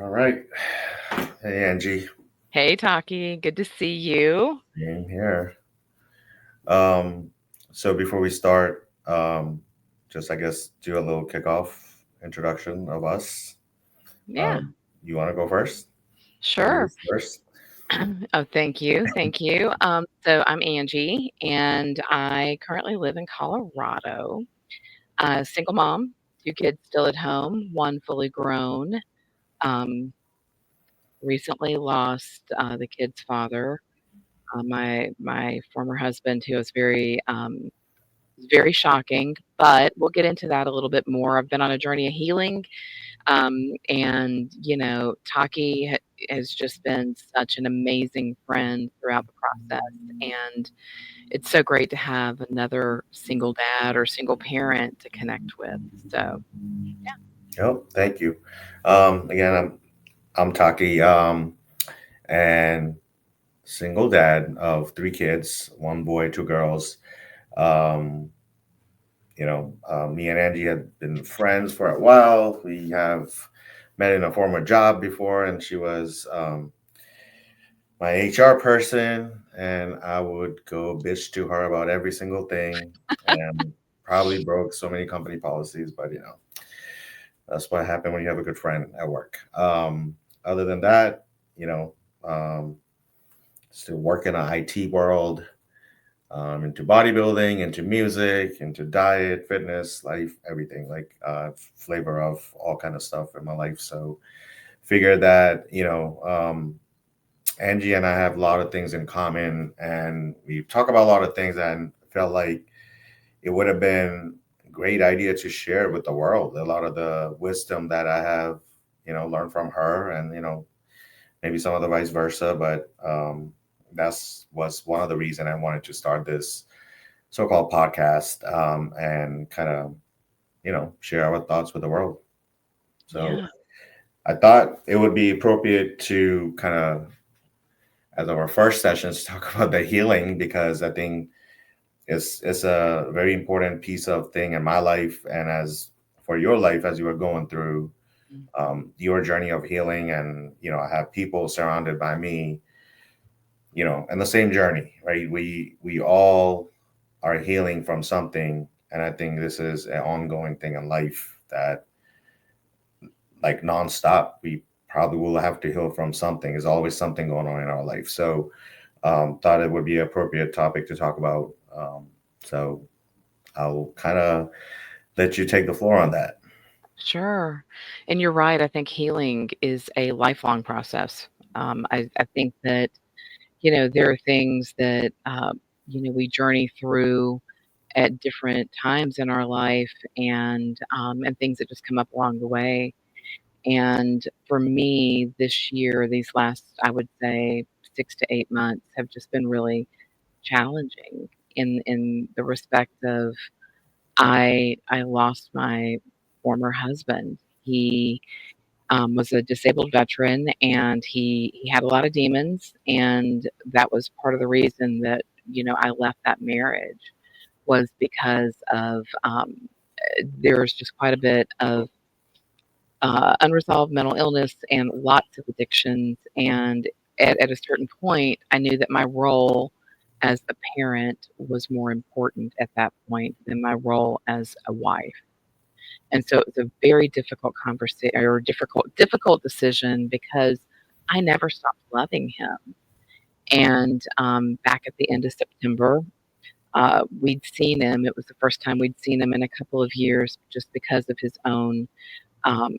All right. Hey, Angie. Hey, Taqi, good to see you. Being here. Um, so before we start, just I guess do a little kickoff introduction of us. Yeah, Um, you want to go first? sure. Ladies first. Oh, thank you. Thank you. So I'm Angie, and I currently live in Colorado. Single mom, two kids still at home, one fully grown. Um, Recently lost the kid's father, my former husband, who was very shocking. But we'll get into that a little bit more. I've been on a journey of healing. And, Taki has just been such an amazing friend throughout the process. And it's so great to have another single dad or single parent to connect with. So, Yep. Thank you. Again, I'm Taki, and single dad of three kids, one boy, two girls. Um, me and Angie had been friends for a while. We have met in a former job before, and she was my HR person, and I would go bitch to her about every single thing, and probably broke so many company policies. But that's what happened when you have a good friend at work. Other than that, you know, um, still work in an IT world, into bodybuilding, into music, into diet, fitness, life, everything, like flavor of all kind of stuff in my life. So figure that Angie and I have a lot of things in common, and we talk about a lot of things, and felt like it would have been a great idea to share with the world a lot of the wisdom that I have, learned from her, and maybe some of the vice versa. But that's was one of the reason I wanted to start this so-called podcast, and kind of share our thoughts with the world. So yeah, I thought it would be appropriate to kind of, as our first sessions, talk about the healing, because I think it's a very important piece of thing in my life, and as for your life as you were going through your journey of healing. And I have people surrounded by me, in the same journey, right? We all are healing from something, and I think this is an ongoing thing in life that, like, nonstop, we probably will have to heal from something. There's always something going on in our life. So thought it would be an appropriate topic to talk about. So I'll kind of let you take the floor on that. sure. And you're right. I think healing is a lifelong process. I think that, there are things that, we journey through at different times in our life and things that just come up along the way. And for me, this year, these last, I would say, 6 to 8 months have just been really challenging in the respect of I lost my former husband. He was a disabled veteran, and he had a lot of demons, and that was part of the reason that I left that marriage was because of there was just quite a bit of unresolved mental illness and lots of addictions. And at a certain point, I knew that my role as a parent was more important at that point than my role as a wife. And so it was a very difficult conversation or difficult decision because I never stopped loving him. And back at the end of September, we'd seen him. It was the first time we'd seen him in a couple of years, just because of um,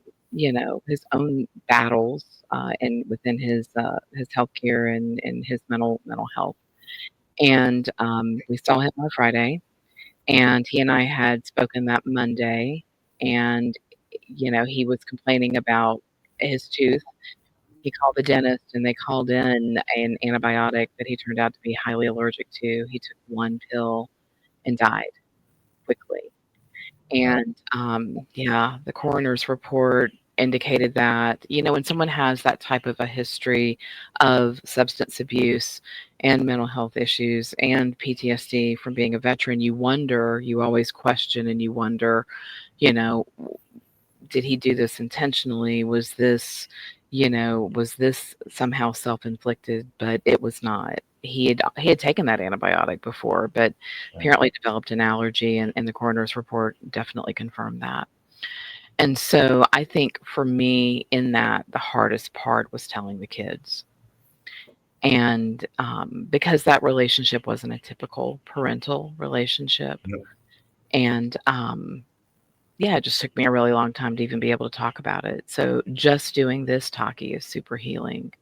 his own battles and within his healthcare and his mental health. And we saw him on Friday, and he and I had spoken that Monday, and he was complaining about his tooth. He called the dentist, and they called in an antibiotic that he turned out to be highly allergic to. He took one pill and died quickly. Wow. And, yeah, the coroner's report indicated that, when someone has that type of a history of substance abuse and mental health issues and PTSD from being a veteran, you always question and you wonder, you know, did he do this intentionally? Was this, Was this somehow self-inflicted? But it was not. He had taken that antibiotic before, but Yeah. apparently developed an allergy, and the coroner's report definitely confirmed that. And so I think for me in that, the hardest part was telling the kids. And because that relationship wasn't a typical parental relationship. Yep. And yeah, it just took me a really long time to even be able to talk about it. So just doing this Taki is super healing.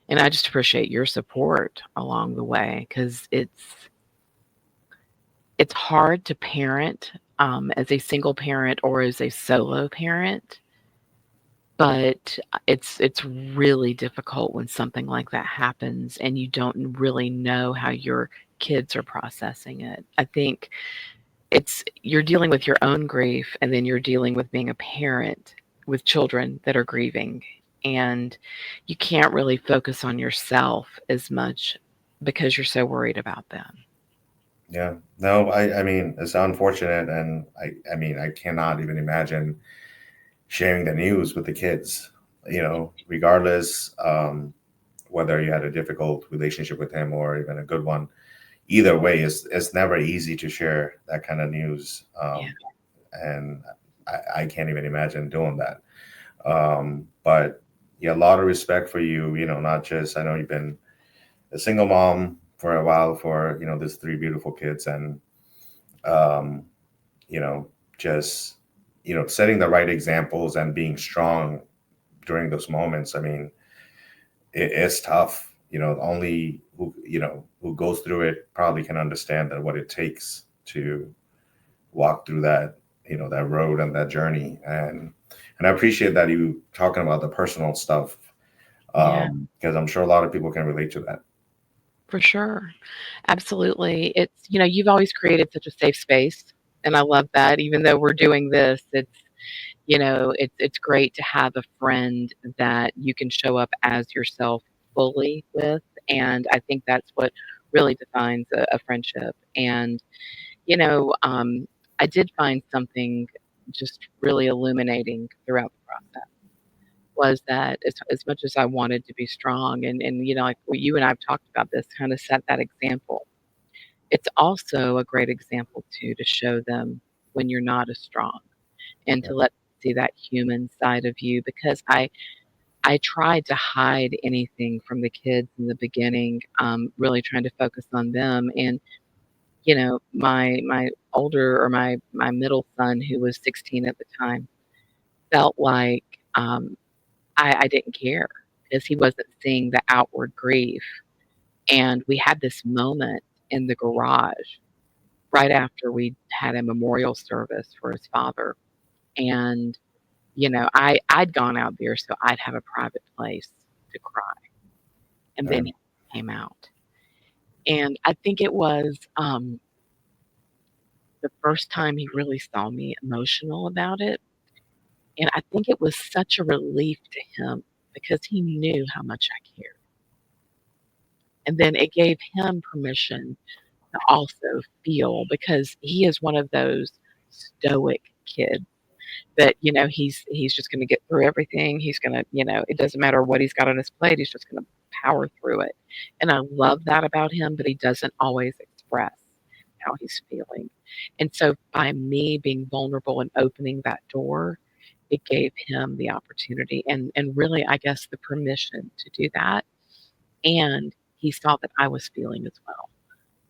And I just appreciate your support along the way because it's hard to parent as a single parent or as a solo parent, but it's really difficult when something like that happens and you don't really know how your kids are processing it. I think it's you're dealing with your own grief, and then you're dealing with being a parent with children that are grieving, and you can't really focus on yourself as much because you're so worried about them. Yeah. No, I mean, it's unfortunate, and I mean, I cannot even imagine sharing the news with the kids. Regardless, whether you had a difficult relationship with him or even a good one, either way, it's never easy to share that kind of news. Yeah, And I can't even imagine doing that. But yeah, a lot of respect for you. Not just, I know you've been a single mom for a while for these three beautiful kids, and um, you know just setting the right examples and being strong during those moments. I mean, it's tough. Only who goes through it probably can understand that what it takes to walk through that road and that journey. And I appreciate that you talking about the personal stuff, yeah, because I'm sure a lot of people can relate to that. for sure. Absolutely. You've always created such a safe space, and I love that. Even though we're doing this, it's great to have a friend that you can show up as yourself fully with, and I think that's what really defines a friendship. And you know, um, I did find something just really illuminating throughout the process was that as much as I wanted to be strong, and like you and I've talked about this, kind of set that example. It's also a great example too to show them when you're not as strong and Yeah. to let them see that human side of you because I tried to hide anything from the kids in the beginning, really trying to focus on them. And my older or my middle son, who was 16 at the time, felt like um, I didn't care because he wasn't seeing the outward grief. And we had this moment in the garage right after we had a memorial service for his father. And I'd gone out there so I'd have a private place to cry, and Yeah. then he came out. And I think it was, the first time he really saw me emotional about it, and I think it was such a relief to him because he knew how much I cared, and then it gave him permission to also feel because he is one of those stoic kids that, he's just gonna get through everything. He's gonna, it doesn't matter what he's got on his plate, he's just gonna power through it. And I love that about him, but he doesn't always express how he's feeling. And so by me being vulnerable and opening that door, it gave him the opportunity and really, I guess, the permission to do that. And he saw that I was feeling as well.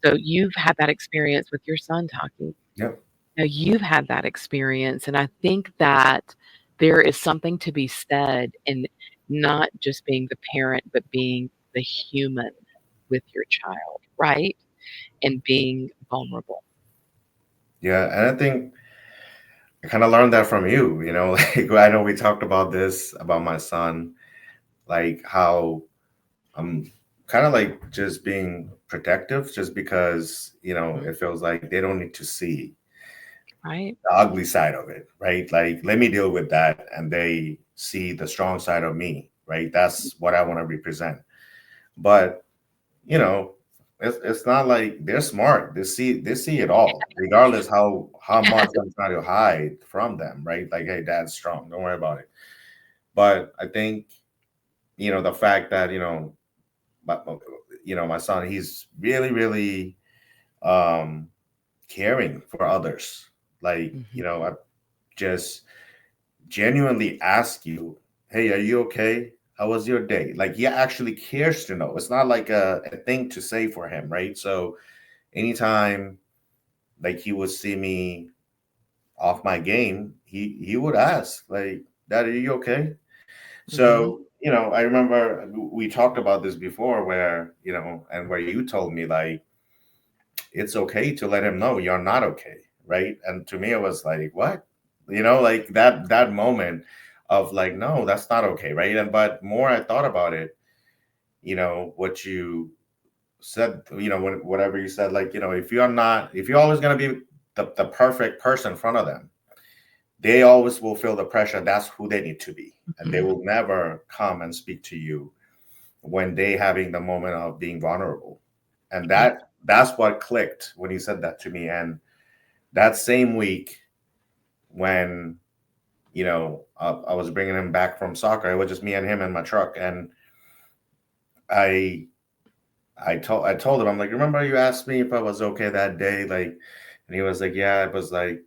So you've had that experience with your son, Taki. Yep. Now you've had that experience, and I think that there is something to be said in not just being the parent, but being the human with your child, right? And being vulnerable. Yeah, and I think I kind of learned that from you. Like, I know we talked about this about my son, like how I'm kind of like just being protective, just because Mhm. it feels like they don't need to see Right? the ugly side of it, right? Like, let me deal with that, and they see the strong side of me, right? That's what I want to represent. But you know, it's not like they're smart. They see it all, regardless how much I'm trying to hide from them, right? Like, hey, dad's strong. Don't worry about it. But I think the fact that, my, my son, he's really, really um, caring for others. Like, Mhm. I just genuinely ask you, hey, are you okay? How was your day? Like, he actually cares to know. It's not like a thing to say for him, right? So anytime like he would see me off my game, he would ask, like, Dad, are you okay? Mhm. So, I remember we talked about this before where, and where you told me like it's okay to let him know you're not okay, right? And to me it was like, what? Like that moment of like, no, that's not okay, right? And but more I thought about it, what you said, whatever you said, like, if you're always going to be the perfect person in front of them, they always will feel the pressure. That's who they need to be. And they Mhm. will never come and speak to you when they having the moment of being vulnerable. And Yeah. that's what clicked when he said that to me. And that same week when, I was bringing him back from soccer, it was just me and him in my truck. And I, I told him, I'm like, remember you asked me if I was okay that day? Like, and he was like, yeah, it was like,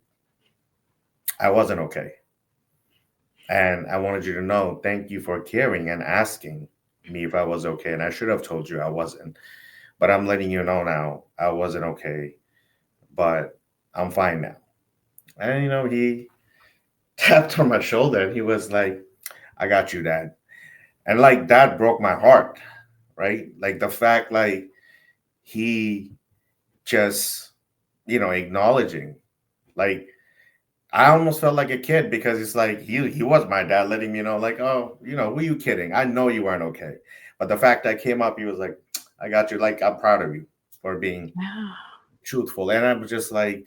I wasn't okay. And I wanted you to know, thank you for caring and asking me if I was okay. And I should have told you I wasn't. But I'm letting you know now I wasn't okay, but I'm fine now. And, he tapped on my shoulder and he was like, I got you, Dad. And like that broke my heart, right? Like the fact, like, he just, acknowledging, like, I almost felt like a kid because it's like he was my dad letting me know, like, oh, who you kidding? I know you weren't okay. But the fact that came up, he was like, I got you. Like, I'm proud of you for being Yeah. truthful. And I'm just like,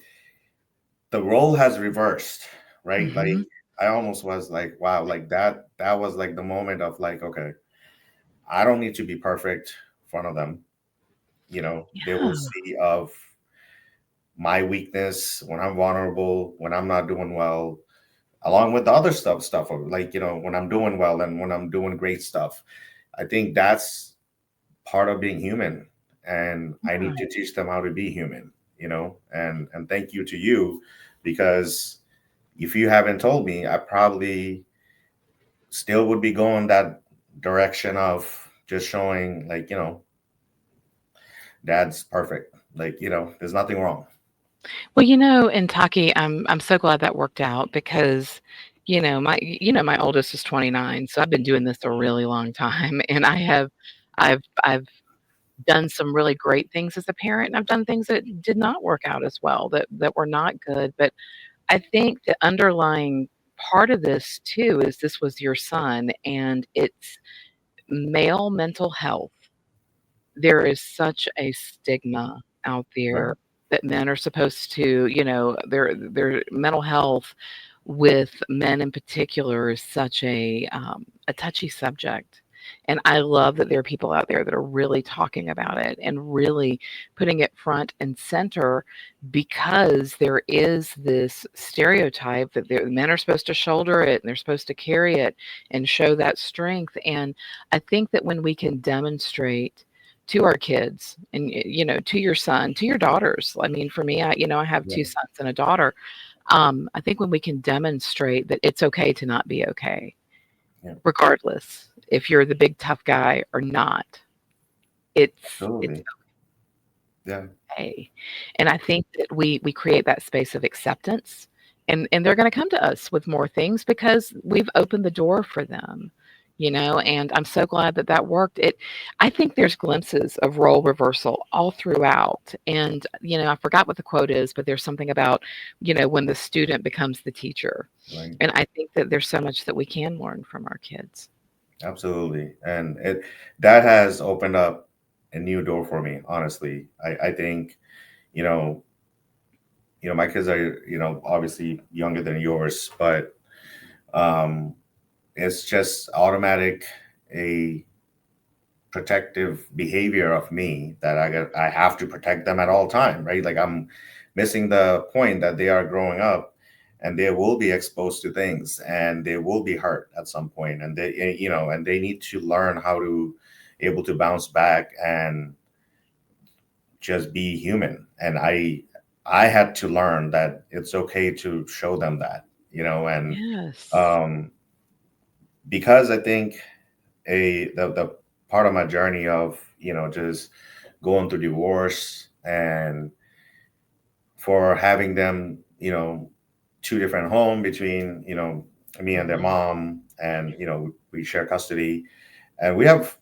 the role has reversed, right? Like, Mhm. I almost was like, wow, like that was like the moment of like, okay, I don't need to be perfect in front of them. They will Yeah. see of my weakness when I'm vulnerable, when I'm not doing well, along with the other stuff of like, when I'm doing well and when I'm doing great stuff. I think that's part of being human. And I need to Right. teach them how to be human, and thank you to you, because if you haven't told me, I probably still would be going that direction of just showing like, dad's perfect. Like, there's nothing wrong. Well, in Taqi, I'm so glad that worked out because, my oldest is 29, so I've been doing this a really long time, and I've done some really great things as a parent, and I've done things that did not work out as well, that were not good. But I think the underlying part of this too is this was your son, and it's male mental health. There is such a stigma out Right. there that men are supposed to, their mental health with men in particular is such a touchy subject. And I love that there are people out there that are really talking about it and really putting it front and center because there is this stereotype that men are supposed to shoulder it and they're supposed to carry it and show that strength. And I think that when we can demonstrate to our kids and to your son, to your daughters. I mean, for me, I have Yeah. two sons and a daughter. I think when we can demonstrate that it's okay to not be okay, Yeah. regardless if you're the big tough guy or not, it's Absolutely. Yeah. okay. And I think that we create that space of acceptance, and they're going to come to us with more things because we've opened the door for them. And I'm so glad that that worked. I think there's glimpses of role reversal all throughout. And I forgot what the quote is, but there's something about when the student becomes the teacher. Right. And I think that there's so much that we can learn from our kids. Absolutely. And that has opened up a new door for me, honestly. I think, you know, my kids are, obviously younger than yours, but um it's just automatic a protective behavior of me that I have to protect them at all time, right? Like I'm missing the point that they are growing up and they will be exposed to things, and they will be hurt at some point, and and they need to learn how to able to bounce back and just be human. And I had to learn that it's okay to show them that, and Yes. um because I think the part of my journey of just going through divorce, and for having them, two different home between, me and their Mhm. mom, and we share custody, and we have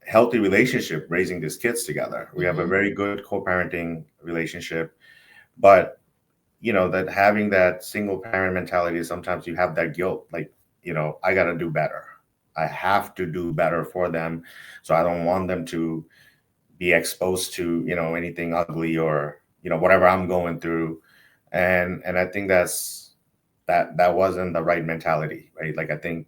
healthy relationship raising these kids together. We have a Mhm. very good co-parenting relationship, but that having that single parent mentality, sometimes you have that guilt, like, I got to do better. I have to do better for them, so I don't want them to be exposed to anything ugly, or whatever I'm going through. And I think that wasn't the right mentality, right? Like, I think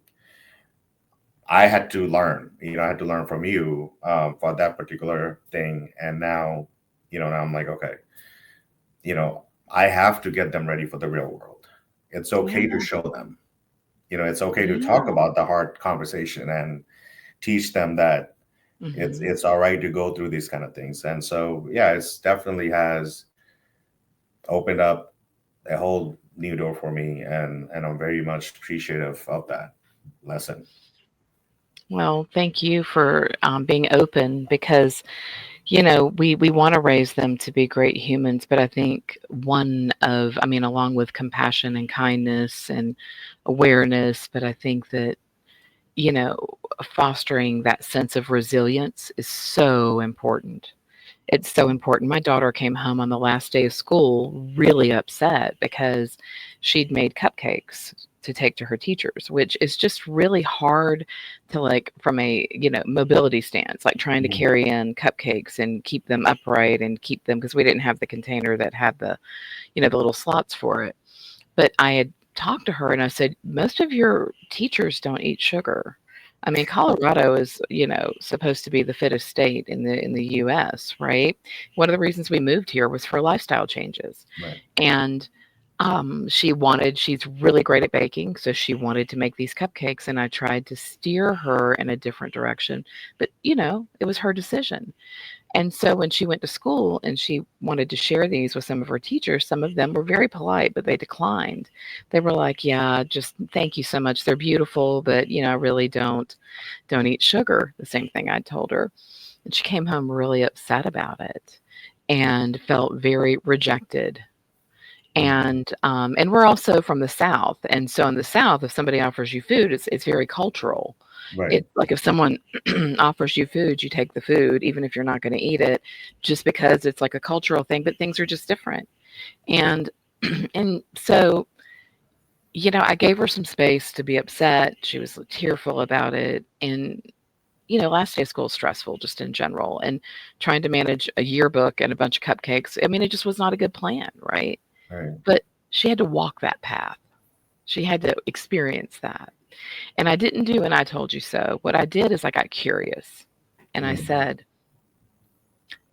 I had to learn, I had to learn from you, for that particular thing. And now, now I'm like, okay, you know I have to get them ready for the real world. It's okay to Yeah. show them, it's okay to talk Yeah. about the hard conversation, and teach them that Mhm. it's all right to go through these kind of things. And so, yeah, it's definitely has opened up a whole new door for me, and I'm very much appreciative of that lesson. Well, thank you for, being open because, we wanna raise them to be great humans, but I think along with compassion and kindness and awareness, but I think that, you know, fostering that sense of resilience is so important. It's so important. My daughter came home on the last day of school really upset because she'd made cupcakes to take to her teachers, which is just really hard to like from a, mobility stance, like trying to Mhm. carry in cupcakes and keep them upright and keep them because we didn't have the container that had the little slots for it. But I had talked to her and I said, most of your teachers don't eat sugar. I mean, Colorado is, supposed to be the fittest state in the US, right? One of the reasons we moved here was for lifestyle changes. Right. And she's really great at baking, so she wanted to make these cupcakes and I tried to steer her in a different direction. But, it was her decision. And so when she went to school and she wanted to share these with some of her teachers, some of them were very polite, but they declined. They were like, "Yeah, just thank you so much. They're beautiful, but I really don't eat sugar." The same thing I told her. And she came home really upset about it and felt very rejected. Mm. And we're also from the South. And so in the South, if somebody offers you food, it's very cultural. Right. It's like if someone offers you food, you take the food, even if you're not going to eat it, just because it's like a cultural thing, but things are just different. And and so, I gave her some space to be upset. She was tearful about it. And, last day of school is stressful just in general. And trying to manage a yearbook and a bunch of cupcakes, I mean, it just was not a good plan, right? Right. But she had to walk that path. She had to experience that. And I didn't do and I told you so. What I did is I got curious and I Mm. said,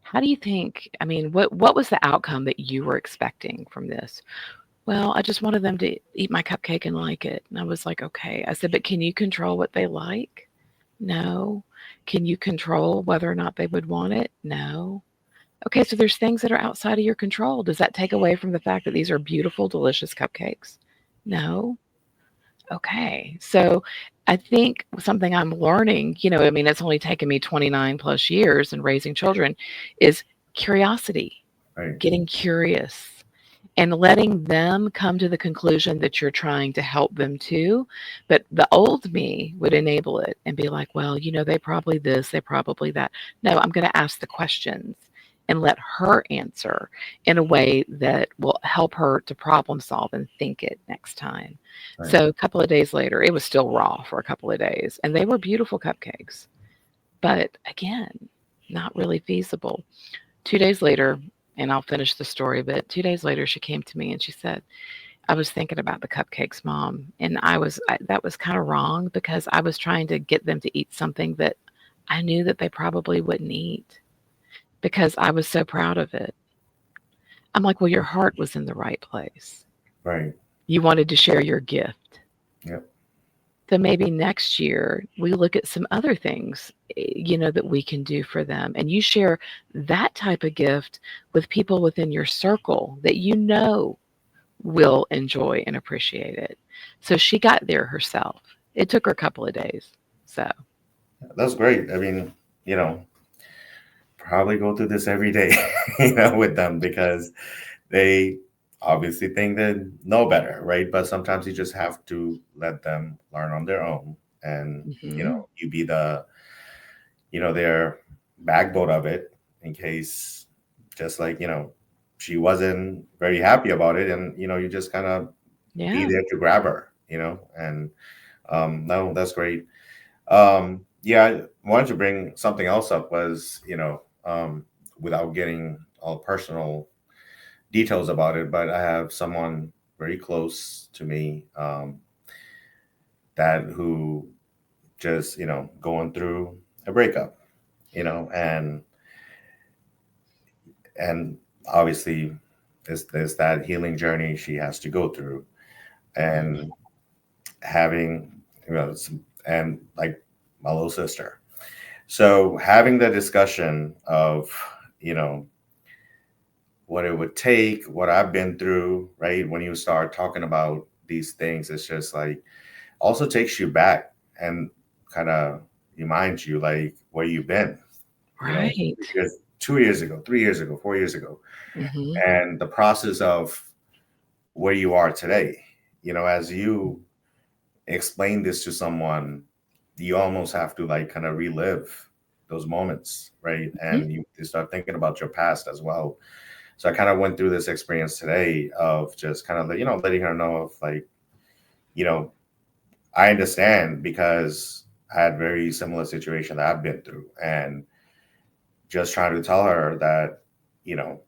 "How do you think, I mean, what was the outcome that you were expecting from this?" "Well, I just wanted them to eat my cupcake and like it." And I was like, "Okay." I said, "But can you control what they like?" "No." "Can you control whether or not they would want it?" "No." "Okay, so there's things that are outside of your control. Does that take away from the fact that these are beautiful, delicious cupcakes?" "No." Okay. So I think something I'm learning, I mean, it's only taken me 29 plus years in raising children, is curiosity, Right. getting curious and letting them come to the conclusion that you're trying to help them too. But the old me would enable it and be like, well, they probably this, they probably that. No, I'm going to ask the questions and let her answer in a way that will help her to problem solve and think it next time. Right. So a couple of days later, it was still raw for a couple of days, and they were beautiful cupcakes. But again, not really feasible. 2 days later, and I'll finish the story, but 2 days later, she came to me and she said, I was thinking about the cupcakes, Mom. And that was kind of wrong because I was trying to get them to eat something that I knew that they probably wouldn't eat because I was so proud of it. I'm like, well, your heart was in the right place. Right. You wanted to share your gift. Yep. So maybe next year we look at some other things, that we can do for them. And you share that type of gift with people within your circle that you know will enjoy and appreciate it. So she got there herself. It took her a couple of days. So, That's great. I mean, you know, probably go through this every day, with them because they obviously think they know better, right? But sometimes you just have to let them learn on their own, and mhm. you be their backbone of it in case, just like she wasn't very happy about it, and you just kind of be Yeah, there to grab her, and no, that's great. Yeah, I wanted to bring something else up was, without getting all personal details about it, but I have someone very close to me, that who just, going through a breakup, and and obviously there's that healing journey she has to go through, and having, and like my little sister. So having the discussion of, you know, what it would take, what I've been through, right? When you start talking about these things, it's just like also takes you back and kind of reminds you like where you've been, you know, right. 2 years, 2 years ago, 3 years ago, 4 years ago, Mhm. and the process of where you are today. As you explain this to someone, you almost have to like kind of relive those moments, right? Mhm. And you start thinking about your past as well. So I kind of went through this experience today of just kind of, letting her know of like, you know, I understand because I had very similar situation that I've been through, and just trying to tell her that, you know,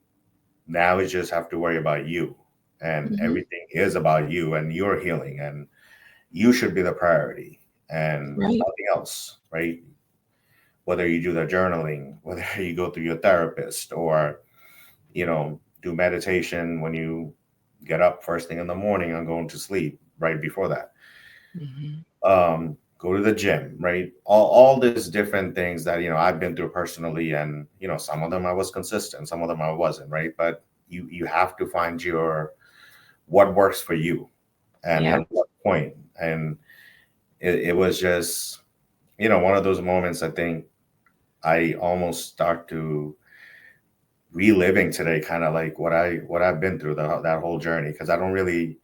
now you just have to worry about you, and Mhm. everything is about you and your healing, and you should be the priority and Right. nothing else, right? Whether you do the journaling, whether you go through your therapist, or do meditation when you get up first thing in the morning and going to sleep right before that. Mhm. Go to the gym, right? All these different things that I've been through personally, and some of them I was consistent, some of them I wasn't, right? But you have to find your what works for you, and Yeah. at what point. And it was just one of those moments. I think I almost start to reliving today, kind of like what I've been through that whole journey, because I don't really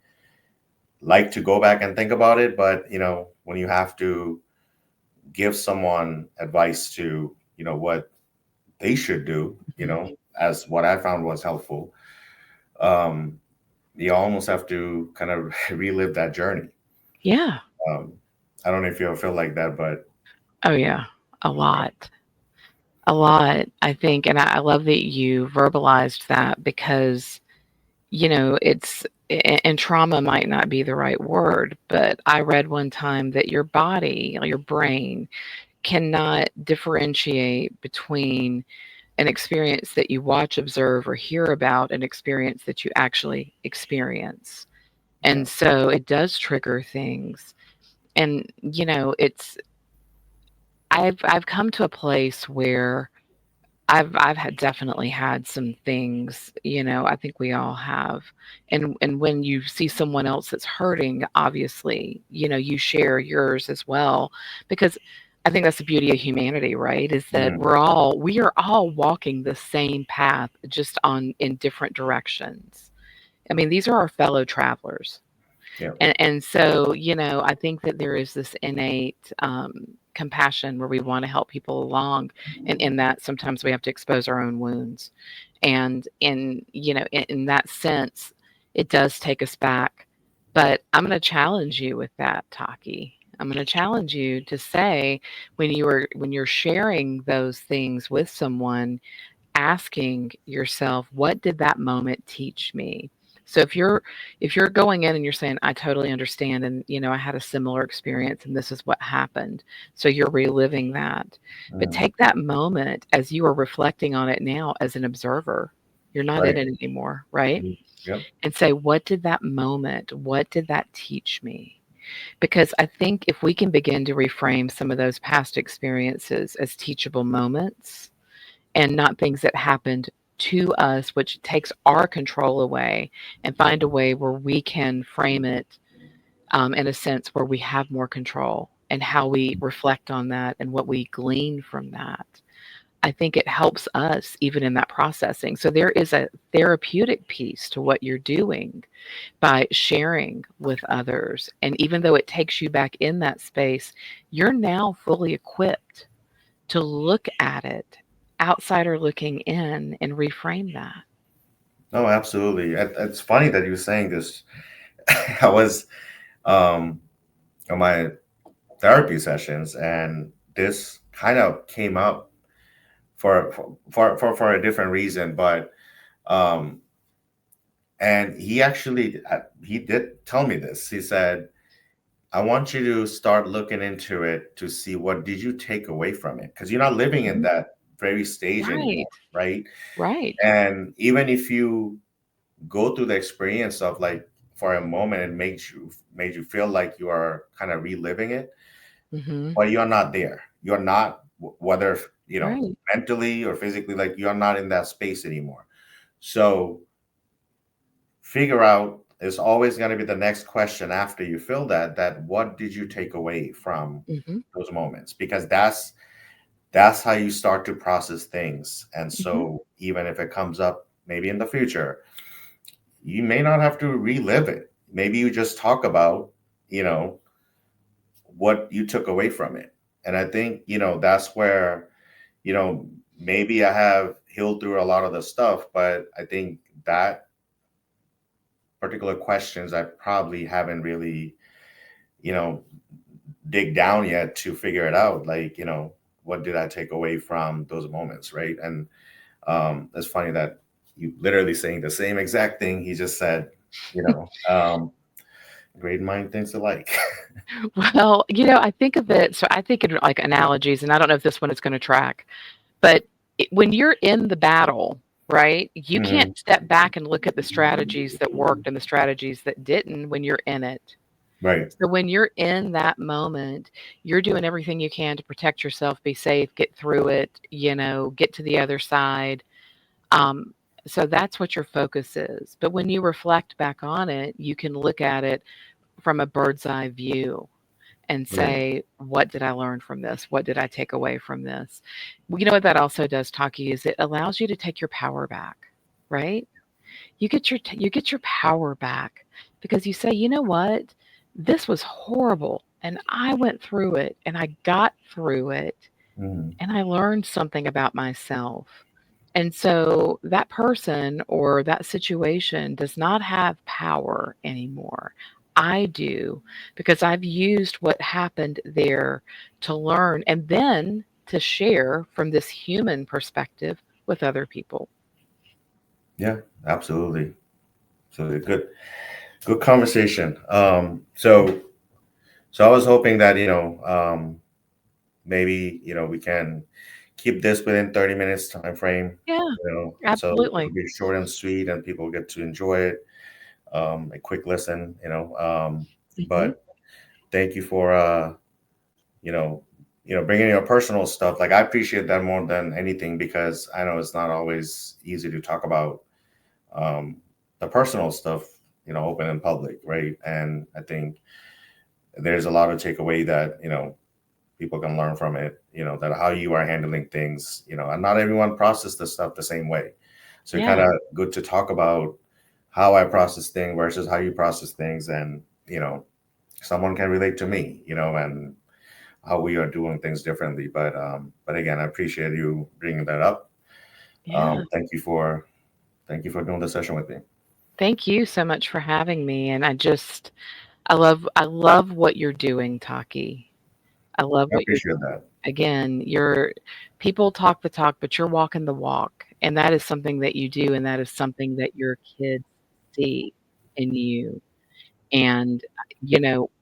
like to go back and think about it. But when you have to give someone advice to what they should do, Mhm. as what I found was helpful, um, you almost have to kind of relive that journey. Yeah. Um, I don't know if you ever feel like that, but Oh, yeah. A lot. A lot, I think, and I love that you verbalized that because, it's and trauma might not be the right word, but I read one time that your body, your brain, cannot differentiate between an experience that you watch, observe, or hear about an experience that you actually experience. yeah, And so it does trigger things. And, I've come to a place where I've had definitely had some things, I think we all have. And when you see someone else that's hurting, obviously, you share yours as well because I think that's the beauty of humanity, right? Is that mm, we are all walking the same path just on in different directions. I mean, these are our fellow travelers. yeah, And so, I think that there is this innate compassion where we want to help people along, and in that sometimes we have to expose our own wounds, and in that sense, it does take us back. But I'm going to challenge you with that, Taki. I'm going to challenge you to say when you're sharing those things with someone, asking yourself, what did that moment teach me? So if you're going in and you're saying, I totally understand, and I had a similar experience and this is what happened. So you're reliving that. But mm, take that moment as you are reflecting on it now as an observer. You're not in Right. it anymore, right? Mhm. Yep. And say, what did that moment, what did that teach me? Because I think if we can begin to reframe some of those past experiences as teachable moments and not things that happened to us, which takes our control away, and find a way where we can frame it in a sense where we have more control and how we reflect on that and what we glean from that. I think it helps us even in that processing. So there is a therapeutic piece to what you're doing by sharing with others. And even though it takes you back in that space, you're now fully equipped to look at it, outsider looking in, and reframe that. No, absolutely. It's funny that you're saying this. I was um, on my therapy sessions, and this kind of came up for a different reason, but um, and he actually he did tell me this. He said, "I want you to start looking into it to see what did you take away from it, because you're not living in Mhm. that very stage Right, anymore, right? right. And even if you go through the experience of like for a moment it made you feel like you are kind of reliving it, Mhm. but you're not there. You're not whether Right. mentally or physically, like you're not in that space anymore. So figure out, is always going to be the next question after you feel that what did you take away from Mhm. those moments, because that's how you start to process things. And Mhm. so even if it comes up maybe in the future, you may not have to relive it. Maybe you just talk about, you know, what you took away from it. And I think, that's where, you know, maybe I have healed through a lot of the stuff, but I think that particular questions I probably haven't really, you know, dig down yet to figure it out. Like, what did I take away from those moments, right? And it's funny that you literally saying the same exact thing he just said, you know. Great mind thinks alike. Well, I think of it so I think in, like, analogies, and I don't know if this one is gonna track, but when you're in the battle, right, you can't Mhm. step back and look at the strategies that worked and the strategies that didn't when you're in it. Right. So when you're in that moment, you're doing everything you can to protect yourself, be safe, get through it, get to the other side. Um, so that's what your focus is. But when you reflect back on it, you can look at it from a bird's eye view and Right. say, what did I learn from this? What did I take away from this? Well, you know what that also does, Taki, is it allows you to take your power back, right? You get your power back because you say, you know what? This was horrible, and I went through it, and I got through it, Mhm. and I learned something about myself. And so that person or that situation does not have power anymore. I do because I've used what happened there to learn and then to share from this human perspective with other people. Yeah, absolutely. So good conversation. So I was hoping that, maybe, we can keep this within 30 minutes time frame, Yeah, so absolutely. it'll be short and sweet and people get to enjoy it. A quick listen, Mhm. but thank you for, you know, bringing your personal stuff. Like I appreciate that more than anything because I know it's not always easy to talk about um, the personal stuff, open in public, right? And I think there's a lot of takeaway that people can learn from it. That how you are handling things, and not everyone process the stuff the same way. So kind Yeah. of good to talk about how I process things versus how you process things, and someone can relate to me, and how we are doing things differently. But again, I appreciate you bringing that up. Yeah. Thank you for doing the session with me. Thank you so much for having me, and I love what you're doing, Taki. I love I what you're appreciate that. again, you're people talk the talk, but you're walking the walk, and that is something that you do, and that is something that your kids see in you, and,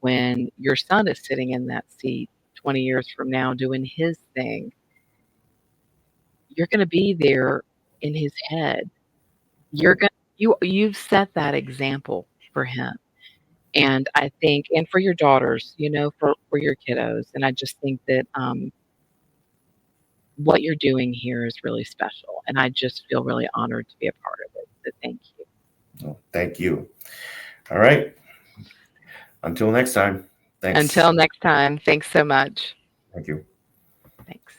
when your son is sitting in that seat 20 years from now doing his thing, you're gonna be there in his head. You're gonna you've set that example for him, and I think and for your daughters, for your kiddos, and I just think that, what you're doing here is really special, and I just feel really honored to be a part of it, so thank you. Oh, thank you. All right. Until next time. Thanks. Until next time, thanks so much. Thank you. Thanks.